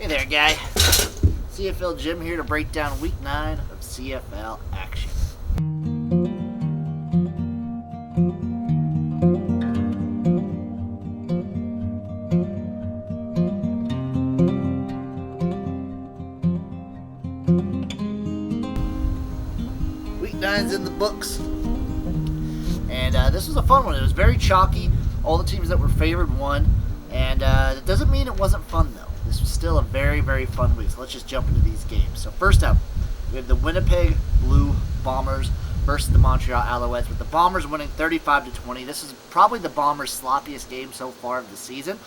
Hey there, guy. CFL Jim here to break down Week 9 of CFL action. Week 9's in the books. And this was a fun one. It was very chalky. All the teams that were favored won. And it doesn't mean it wasn't fun, though. This was still a very, very fun week. So let's just jump into these games. So first up, we have the Winnipeg Blue Bombers versus the Montreal Alouettes, with the Bombers winning 35-20. This is probably the Bombers' sloppiest game so far of the season.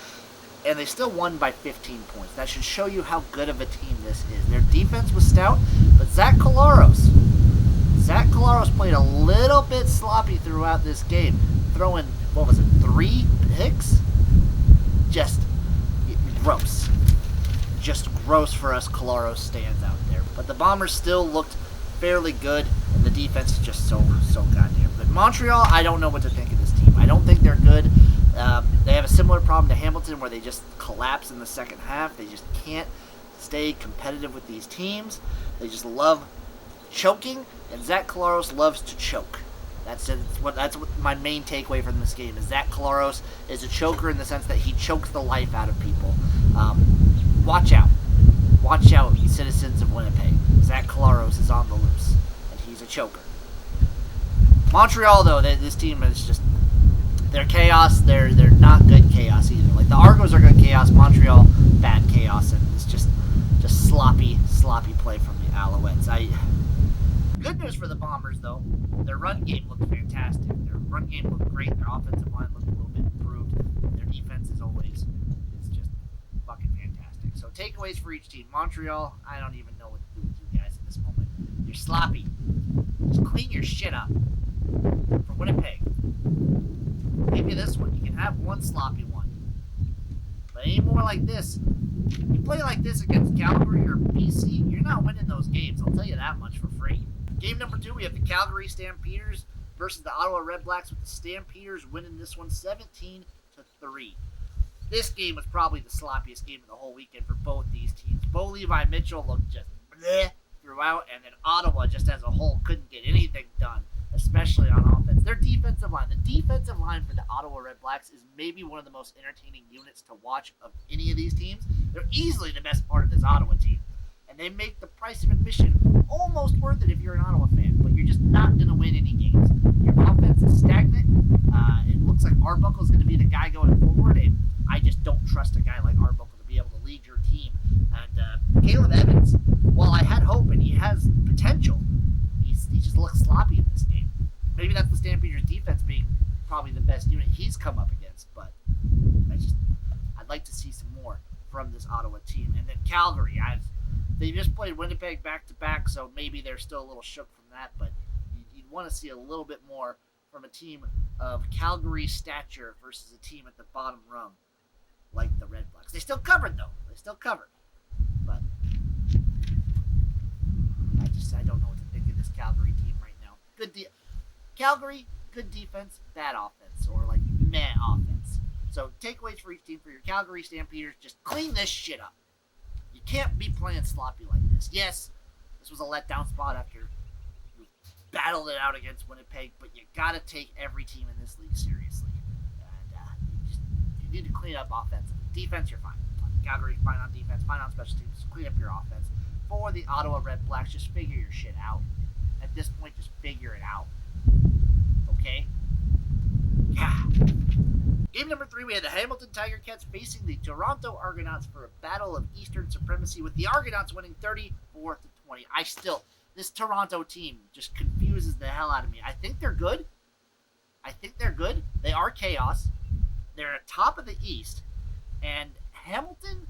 And they still won by 15 points. That should show you how good of a team this is. Their defense was stout, but Zach Collaros played a little bit sloppy throughout this game, throwing, 3 picks? Just gross. Just gross for us Collaros stands out there. But the Bombers still looked fairly good, and the defense is just so goddamn good. Montreal, I don't know what to think of this team. I don't think they're good. They have a similar problem to Hamilton where they just collapse in the second half. They just can't stay competitive with these teams. They just love choking, and Zach Collaros loves to choke. That's what my main takeaway from this game is. Zach Collaros is a choker in the sense that he chokes the life out of people. Watch out. Watch out, citizens of Winnipeg. Zach Collaros is on the loose, and he's a choker. Montreal, though, this team is just, they're chaos. They're not good chaos either. Like, the Argos are good chaos, Montreal, bad chaos, and it's just sloppy play from the Alouettes. Good news for the Bombers, though. Their run game looked fantastic. Their run game looked great. Their offensive line looked a little bit improved. Their defense, as always, is just fucking fantastic. So takeaways for each team. Montreal, I don't even know what to do with you guys at this moment. You're sloppy. Just clean your shit up. For Winnipeg, maybe this one. You can have one sloppy one. But any more like this, you play like this against Calgary or BC, you're not winning those games. I'll tell you that much for free. Game number 2, we have the Calgary Stampeders versus the Ottawa RedBlacks, with the Stampeders winning this one 17-3. This game was probably the sloppiest game of the whole weekend for both these teams. Bo Levi Mitchell looked just bleh throughout, and then Ottawa just as a whole couldn't get anything done, especially on offense. Their defensive line, the defensive line for the Ottawa RedBlacks is maybe one of the most entertaining units to watch of any of these teams. They're easily the best part of this Ottawa team. And they make the price of admission almost worth it if you're an Ottawa fan. But you're just not going to win any games. Your offense is stagnant. It looks like Arbuckle is going to be the guy going forward. And I just don't trust a guy like Arbuckle to be able to lead your team. And Caleb Evans, while I had hope and he has potential, he just looks sloppy in this game. Maybe that's the Stampeders defense being probably the best unit he's come up against. But I'd like to see some more from this Ottawa team. And then Calgary, they just played Winnipeg back-to-back, so maybe they're still a little shook from that, but you'd want to see a little bit more from a team of Calgary stature versus a team at the bottom rung like the RedBlacks. They still covered, though. They still covered. But I don't know what to think of this Calgary team right now. Calgary, good defense, bad offense, or like meh offense. So takeaways for each team. For your Calgary Stampeders, just clean this shit up. You can't be playing sloppy like this. Yes, this was a letdown spot after you battled it out against Winnipeg, but you got to take every team in this league seriously. And you need to clean up offensively. Defense, you're fine. Calgary's fine on defense, fine on special teams. Just clean up your offense. For the Ottawa RedBlacks, just figure your shit out. At this point, just figure it out. Okay? Yeah. Game number 3, we had the Hamilton TigerCats facing the Toronto Argonauts for a battle of Eastern supremacy, with the Argonauts winning 34-20. This Toronto team just confuses the hell out of me. I think they're good. They are chaos. They're at top of the East, and Hamilton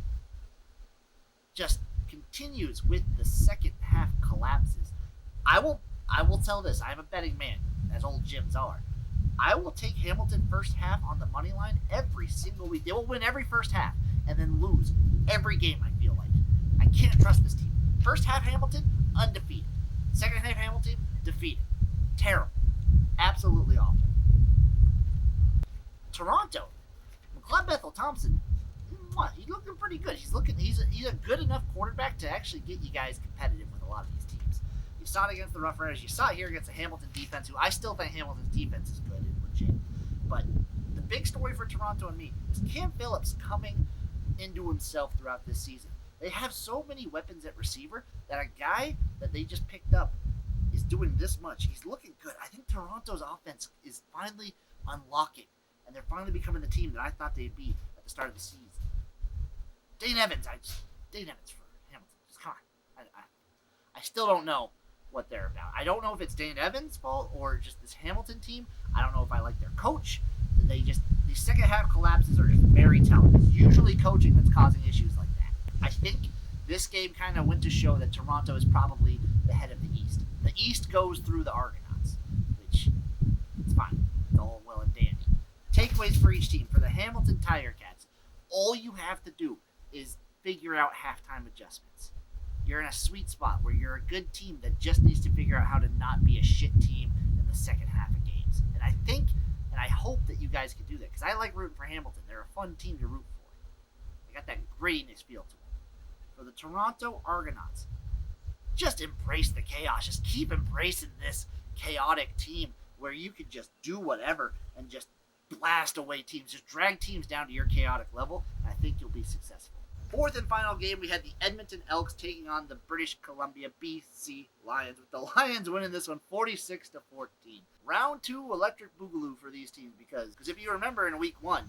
just continues with the second half collapses. I will tell this. I'm a betting man, as old Jims are. I will take Hamilton first half on the money line every single week. They will win every first half and then lose every game, I feel like. I can't trust this team. First half Hamilton, undefeated. Second half Hamilton, defeated. Terrible. Absolutely awful. Toronto. McLeod Bethel Thompson on, he's looking pretty good. He's a good enough quarterback to actually get you guys competitive with a lot of these teams. You saw it against the Rough Riders. You saw it here against the Hamilton defense, who I still think Hamilton's defense is good and legit. But the big story for Toronto and me is Cam Phillips coming into himself throughout this season. They have so many weapons at receiver that a guy that they just picked up is doing this much. He's looking good. I think Toronto's offense is finally unlocking, and they're finally becoming the team that I thought they'd be at the start of the season. Dane Evans for Hamilton. Just come on. I still don't know what they're about. I don't know if it's Dane Evans' fault or just this Hamilton team. I don't know if I like their coach. These second half collapses are just very telling. It's usually coaching that's causing issues like that. I think this game kind of went to show that Toronto is probably the head of the East. The East goes through the Argonauts, which it's fine. It's all well and dandy. Takeaways for each team. For the Hamilton TigerCats, all you have to do is figure out halftime adjustments. You're in a sweet spot where you're a good team that just needs to figure out how to not be a shit team in the second half of games. And I think, and I hope that you guys can do that, because I like rooting for Hamilton. They're a fun team to root for. They got that grittiness feel to them. For the Toronto Argonauts, just embrace the chaos. Just keep embracing this chaotic team where you can just do whatever and just blast away teams. Just drag teams down to your chaotic level, and I think you'll be successful. Fourth and final game, we had the Edmonton Elks taking on the British Columbia BC Lions, with the Lions winning this one 46-14. Round 2 electric boogaloo for these teams because if you remember in week 1,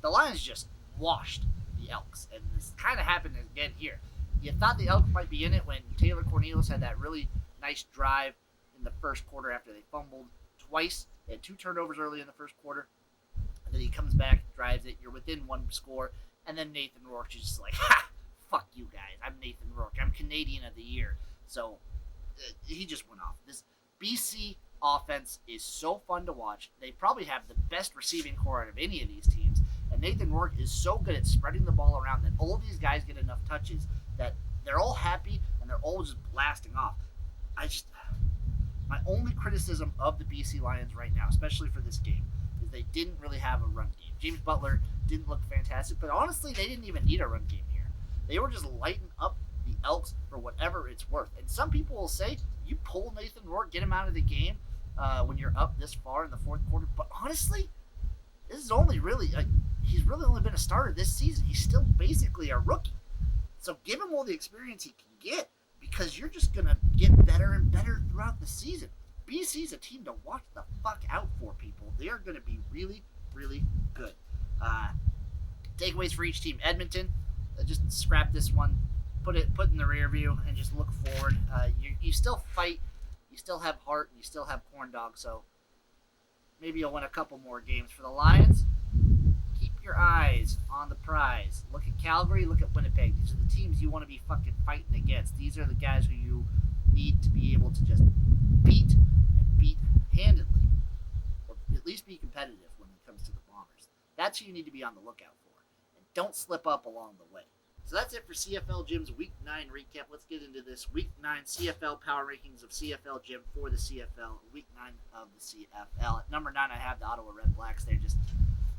the Lions just washed the Elks, and this kind of happened again here. You thought the Elks might be in it when Taylor Cornelius had that really nice drive in the first quarter after they fumbled twice. They had 2 turnovers early in the first quarter, and then he comes back, drives it, you're within 1 score. And then Nathan Rourke is just like, ha! Fuck you guys. I'm Nathan Rourke. I'm Canadian of the Year. So, he just went off. This BC offense is so fun to watch. They probably have the best receiving core out of any of these teams. And Nathan Rourke is so good at spreading the ball around that all of these guys get enough touches that they're all happy and they're all just blasting off. My only criticism of the BC Lions right now, especially for this game, is they didn't really have a run game. James Butler didn't look fantastic, but honestly, they didn't even need a run game here. They were just lighting up the Elks for whatever it's worth. And some people will say, you pull Nathan Rourke, get him out of the game when you're up this far in the fourth quarter. But honestly, this is only really, he's really only been a starter this season. He's still basically a rookie. So give him all the experience he can get, because you're just going to get better and better throughout the season. BC's a team to watch the fuck out for, people. They are going to be really, really good. Takeaways for each team. Edmonton, just scrap this one, put in the rear view, and just look forward. You still fight, you still have heart, and you still have corn dogs, so maybe you'll win a couple more games. For the Lions, keep your eyes on the prize. Look at Calgary, look at Winnipeg. These are the teams you want to be fucking fighting against. These are the guys who you need to be able to just beat and beat handedly, or at least be competitive when it comes to the Bombers. That's who you need to be on the lookout for, and don't slip up along the way. So that's it for CFL Jim's Week 9 recap. Let's get into this Week 9 CFL Power Rankings of CFL Jim for the CFL, Week 9 of the CFL. At number 9, I have the Ottawa RedBlacks. They're just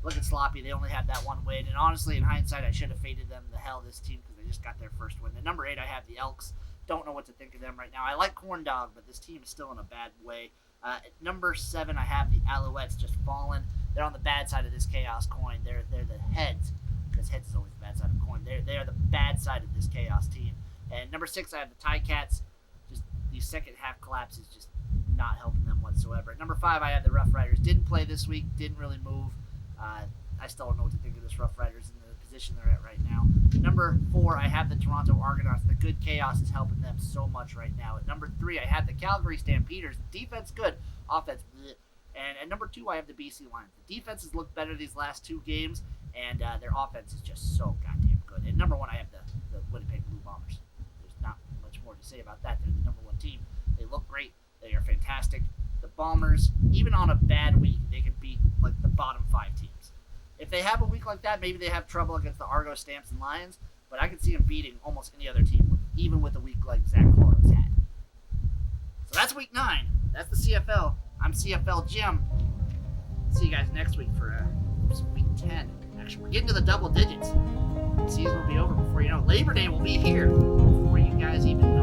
looking sloppy. They only had that one win, and honestly, in hindsight, I should have faded them the hell, this team, because they just got their first win. At number 8, I have the Elks. Don't know what to think of them right now. I like Corn Dog, but this team is still in a bad way. At number 7, I have the Alouettes just fallen. They're on the bad side of this chaos coin. They're the heads, because heads is always the bad side of the coin. They are the bad side of this chaos team. And number 6, I have the TigerCats. Just these second half collapses just not helping them whatsoever. At number 5, I have the Rough Riders. Didn't play this week. Didn't really move. I still don't know what to think of this Rough Riders in the position they're at right now. Number 4, I have the Toronto Argonauts. The good chaos is helping them so much right now. At number 3, I have the Calgary Stampeders. Defense good, offense bleh. And at number 2, I have the BC Lions. The defenses look better these last 2 games, and their offense is just so goddamn good. And number 1, I have the Winnipeg Blue Bombers. There's not much more to say about that. They're the number 1 team. They look great. They are fantastic. The Bombers, even on a bad week, they can beat like the bottom 5 teams. If they have a week like that, maybe they have trouble against the Argo, Stamps, and Lions, but I could see them beating almost any other team, even with a week like Zach Cloro's had. So that's Week 9. That's the CFL. I'm CFL Jim. See you guys next week for Week 10. direction. We're getting to the double digits. The season will be over before you know. Labor Day will be here before you guys even